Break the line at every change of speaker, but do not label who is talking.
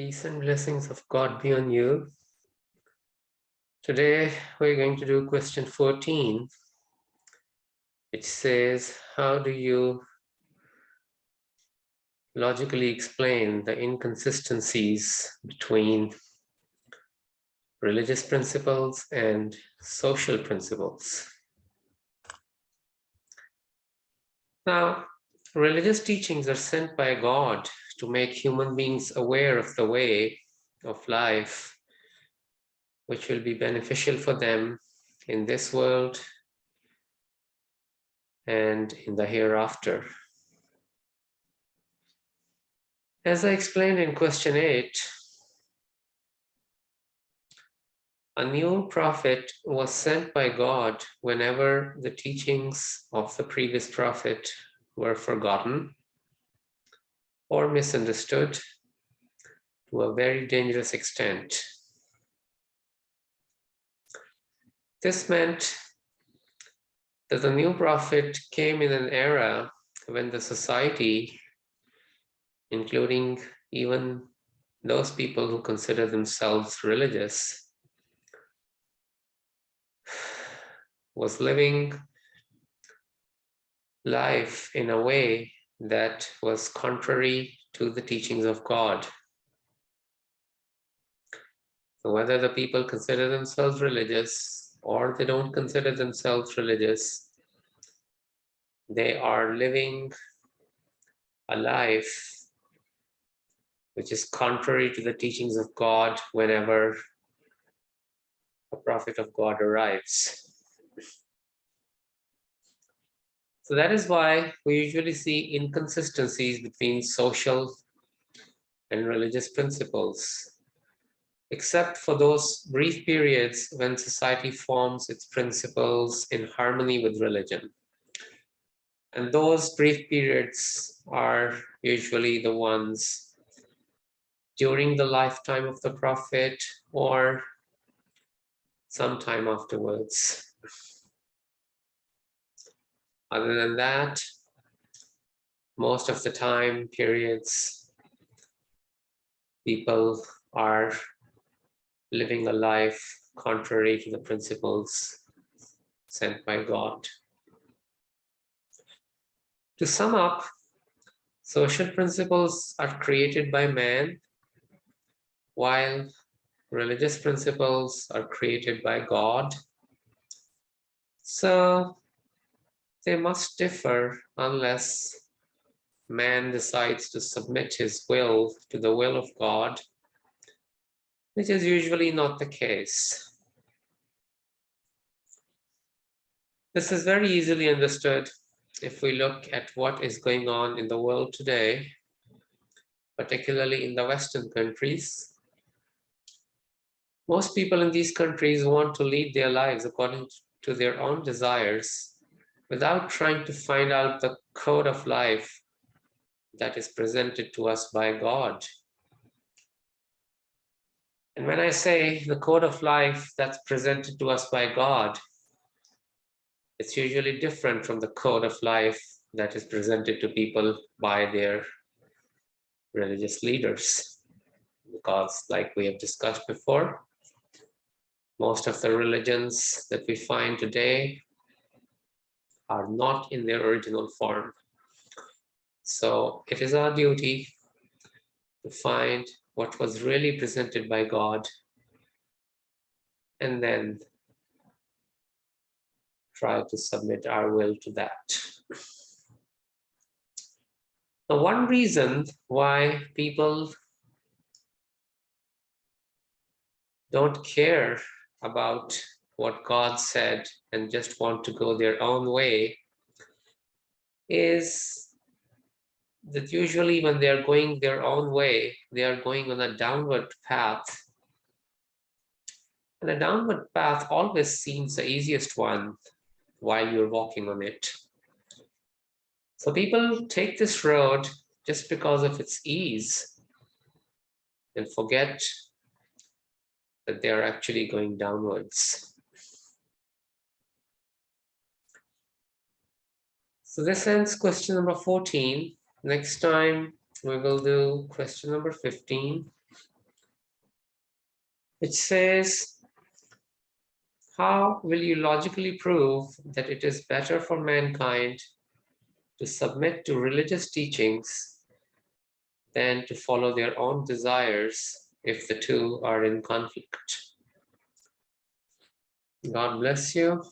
Peace and blessings of God be on you. Today we're going to do question 14, which says, how do you logically explain the inconsistencies between religious principles and social principles? Now, religious teachings are sent by God to make human beings aware of the way of life which will be beneficial for them in this world and in the hereafter. As I explained in question 8, a new prophet was sent by God whenever the teachings of the previous prophet were forgotten or misunderstood to a very dangerous extent. This meant that the new prophet came in an era when the society, including even those people who consider themselves religious, was living life in a way that was contrary to the teachings of God. So whether the people consider themselves religious or they don't consider themselves religious, they are living a life which is contrary to the teachings of God whenever a prophet of God arrives. So that is why we usually see inconsistencies between social and religious principles, except for those brief periods when society forms its principles in harmony with religion. And those brief periods are usually the ones during the lifetime of the prophet or sometime afterwards. Other than that, most of the time periods, people are living a life contrary to the principles sent by God. To sum up, social principles are created by man, while religious principles are created by God. So they must differ unless man decides to submit his will to the will of God, which is usually not the case. This is very easily understood if we look at what is going on in the world today, particularly in the Western countries. Most people in these countries want to lead their lives according to their own desires without trying to find out the code of life that is presented to us by God. And when I say the code of life that's presented to us by God, it's usually different from the code of life that is presented to people by their religious leaders. Because, like we have discussed before, most of the religions that we find today are not in their original form. So it is our duty to find what was really presented by God and then try to submit our will to that. Now, one reason why people don't care about what God said and just want to go their own way is that usually when they are going their own way, they are going on a downward path. And a downward path always seems the easiest one while you're walking on it. So people take this road just because of its ease and forget that they are actually going downwards. So this ends question number 14. Next time we will do question number 15. It says, how will you logically prove that it is better for mankind to submit to religious teachings than to follow their own desires if the two are in conflict? God bless you.